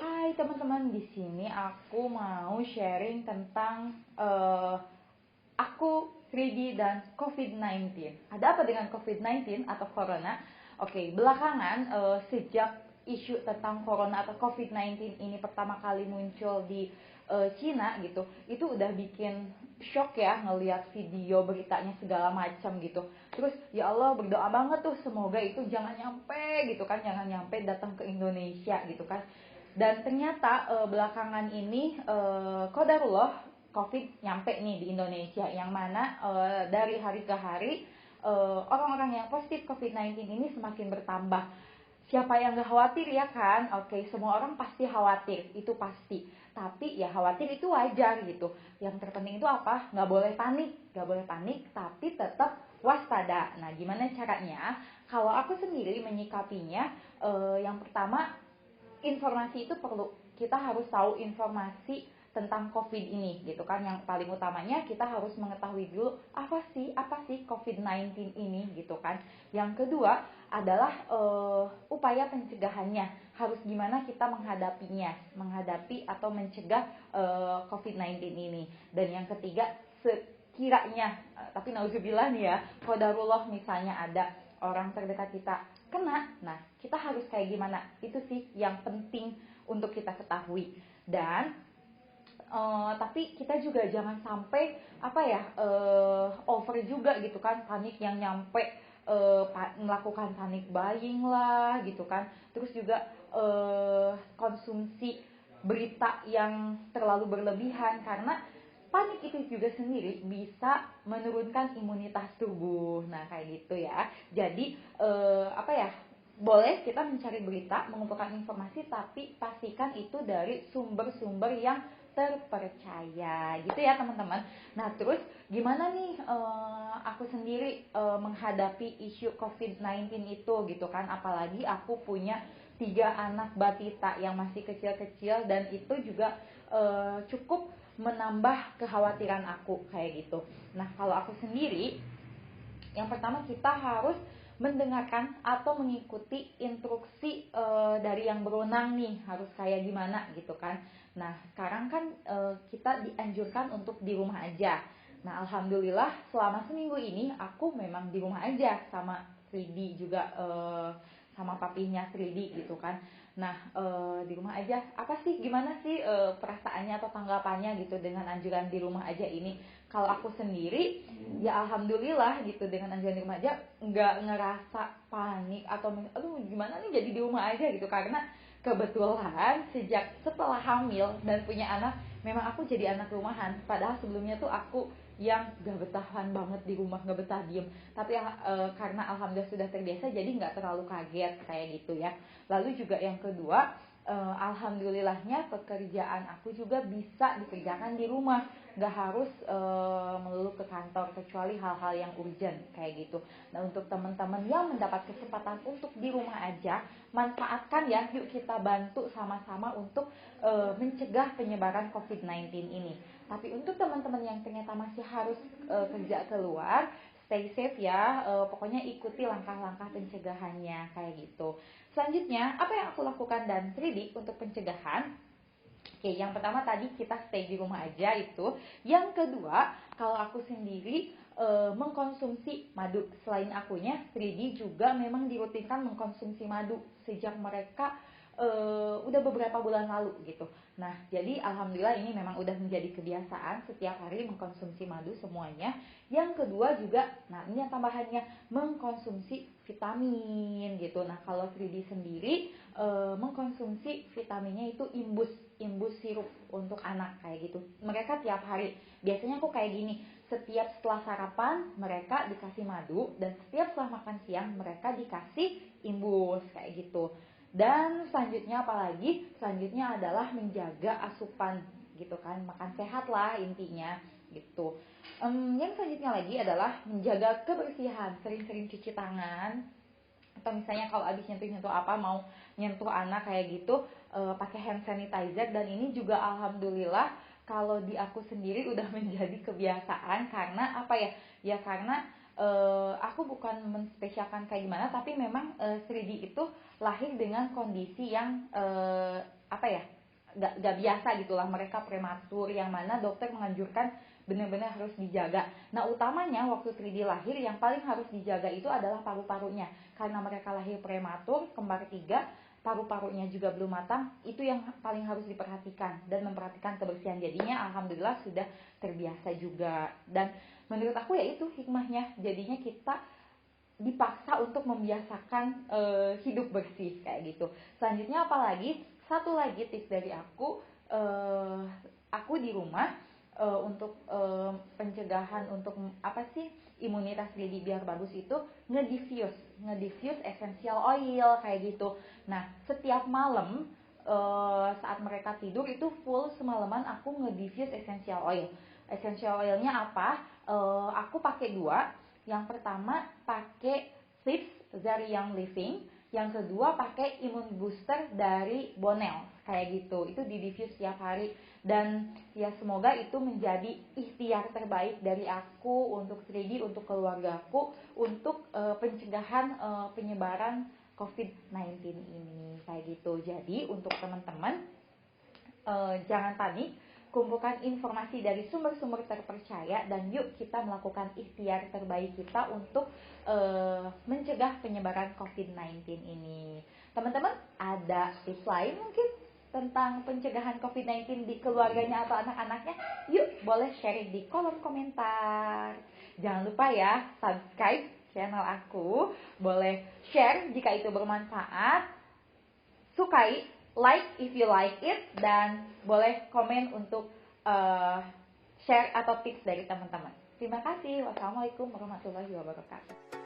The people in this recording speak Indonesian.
Hai teman-teman, di sini aku mau sharing tentang aku 3D dan COVID-19. Ada apa dengan COVID-19 atau Corona? Oke, belakangan sejak isu tentang Corona atau COVID-19 ini pertama kali muncul di Cina gitu, itu udah bikin shock ya ngelihat video beritanya segala macam gitu. Terus ya Allah berdoa banget tuh semoga itu jangan nyampe gitu kan, jangan nyampe datang ke Indonesia gitu kan. Dan ternyata belakangan ini qadarullah COVID nyampe nih di Indonesia, yang mana dari hari ke hari orang-orang yang positif COVID-19 ini semakin bertambah. Siapa yang gak khawatir ya kan? Oke, semua orang pasti khawatir, itu pasti. Tapi ya khawatir itu wajar gitu. Yang terpenting itu apa? Gak boleh panik, tapi tetap waspada. Nah, gimana caranya? Kalau aku sendiri menyikapinya, yang pertama, informasi itu perlu, kita harus tahu informasi tentang COVID ini gitu kan. Yang paling utamanya kita harus mengetahui dulu apa sih COVID-19 ini gitu kan. Yang kedua adalah upaya pencegahannya, harus gimana kita menghadapi atau mencegah COVID-19 ini. Dan yang ketiga, sekiranya tapi nauzubillah nih ya, qadarullah misalnya ada orang terdekat kita kena, nah kita harus kayak gimana, itu sih yang penting untuk kita ketahui. Dan tapi kita juga jangan sampai over juga gitu kan, panik yang nyampe melakukan panic buying lah gitu kan. Terus juga konsumsi berita yang terlalu berlebihan, karena panik itu juga sendiri bisa menurunkan imunitas tubuh. Nah, kayak gitu ya. Jadi boleh kita mencari berita, mengumpulkan informasi, tapi pastikan itu dari sumber-sumber yang terpercaya gitu ya teman-teman. Nah, terus gimana nih aku sendiri menghadapi isu COVID-19 itu gitu kan. Apalagi aku punya 3 anak batita yang masih kecil-kecil, dan itu juga cukup menambah kekhawatiran aku kayak gitu. Nah, kalau aku sendiri, yang pertama kita harus mendengarkan atau mengikuti instruksi dari yang berwenang nih, harus kayak gimana gitu kan. Nah, sekarang kan kita dianjurkan untuk di rumah aja. Nah, alhamdulillah selama seminggu ini aku memang di rumah aja sama 3D juga, sama papinya 3D gitu kan. Nah, di rumah aja, apa sih, gimana sih perasaannya atau tanggapannya gitu dengan anjuran di rumah aja ini? Kalau aku sendiri, ya alhamdulillah gitu, dengan anjuran di rumah aja nggak ngerasa panik atau aduh gimana nih jadi di rumah aja gitu, karena kebetulan setelah hamil dan punya anak, memang aku jadi anak rumahan. Padahal sebelumnya tuh aku yang gak betahan banget di rumah, gak betah diem. Tapi karena alhamdulillah sudah terbiasa, jadi gak terlalu kaget kayak gitu ya. Lalu juga yang kedua, alhamdulillahnya pekerjaan aku juga bisa dikerjakan di rumah, gak harus melulu ke kantor kecuali hal-hal yang urgent kayak gitu. Nah, untuk teman-teman yang mendapat kesempatan untuk di rumah aja, manfaatkan ya, yuk kita bantu sama-sama untuk mencegah penyebaran COVID-19 ini. Tapi untuk teman-teman yang ternyata masih harus kerja keluar, stay safe ya, pokoknya ikuti langkah-langkah pencegahannya kayak gitu. Selanjutnya, apa yang aku lakukan dan 3D untuk pencegahan? Oke, yang pertama tadi kita stay di rumah aja itu. Yang kedua, kalau aku sendiri mengkonsumsi madu. Selain akunya, 3D juga memang dirutinkan mengkonsumsi madu sejak mereka udah beberapa bulan lalu gitu. Nah, jadi alhamdulillah ini memang udah menjadi kebiasaan setiap hari mengkonsumsi madu semuanya. Yang kedua juga, nah ini yang tambahannya, mengkonsumsi vitamin gitu. Nah, kalau 3D sendiri mengkonsumsi vitaminnya itu imbus sirup untuk anak kayak gitu. Mereka tiap hari, biasanya aku kayak gini, setiap setelah sarapan mereka dikasih madu, dan setiap setelah makan siang mereka dikasih imbus kayak gitu. Dan selanjutnya apalagi? Selanjutnya adalah menjaga asupan gitu kan, makan sehat lah intinya gitu. Yang selanjutnya lagi adalah menjaga kebersihan, sering-sering cuci tangan, atau misalnya kalau abis nyentuh apa, mau nyentuh anak kayak gitu, pakai hand sanitizer. Dan ini juga alhamdulillah kalau di aku sendiri udah menjadi kebiasaan, karena apa ya, ya karena aku bukan menspesialkan kayak gimana, tapi memang 3D itu lahir dengan kondisi yang nggak biasa gitulah, mereka prematur, yang mana dokter menganjurkan benar-benar harus dijaga. Nah, utamanya waktu 3D lahir yang paling harus dijaga itu adalah paru-parunya, karena mereka lahir prematur, kembar 3, paru-parunya juga belum matang, itu yang paling harus diperhatikan dan memperhatikan kebersihan. Jadinya alhamdulillah sudah terbiasa juga, dan menurut aku ya itu hikmahnya, jadinya kita dipaksa untuk membiasakan hidup bersih kayak gitu. Selanjutnya apalagi, satu lagi tips dari aku di rumah untuk pencegahan, untuk apa sih, imunitas jadi biar bagus, itu ngediffuse essential oil kayak gitu. Nah, setiap malam saat mereka tidur itu full semalaman aku ngediffuse essential oil. Essential oilnya apa? Aku pakai 2. Yang pertama pakai Sleeps dari Young Living, yang kedua pakai Immune Booster dari Bonell kayak gitu. Itu di diffuse setiap hari, dan ya semoga itu menjadi ikhtiar terbaik dari aku untuk 3D, untuk keluargaku, untuk pencegahan penyebaran COVID-19 ini kayak gitu. Jadi untuk teman-teman, jangan panik, kumpulkan informasi dari sumber-sumber terpercaya, dan yuk kita melakukan ikhtiar terbaik kita untuk mencegah penyebaran COVID-19 ini. Teman-teman, ada tips lain mungkin tentang pencegahan COVID-19 di keluarganya atau anak-anaknya? Yuk, boleh share di kolom komentar. Jangan lupa ya, subscribe channel aku, boleh share jika itu bermanfaat, sukai, like if you like it, dan boleh komen untuk share atau tips dari teman-teman. Terima kasih. Wassalamualaikum warahmatullahi wabarakatuh.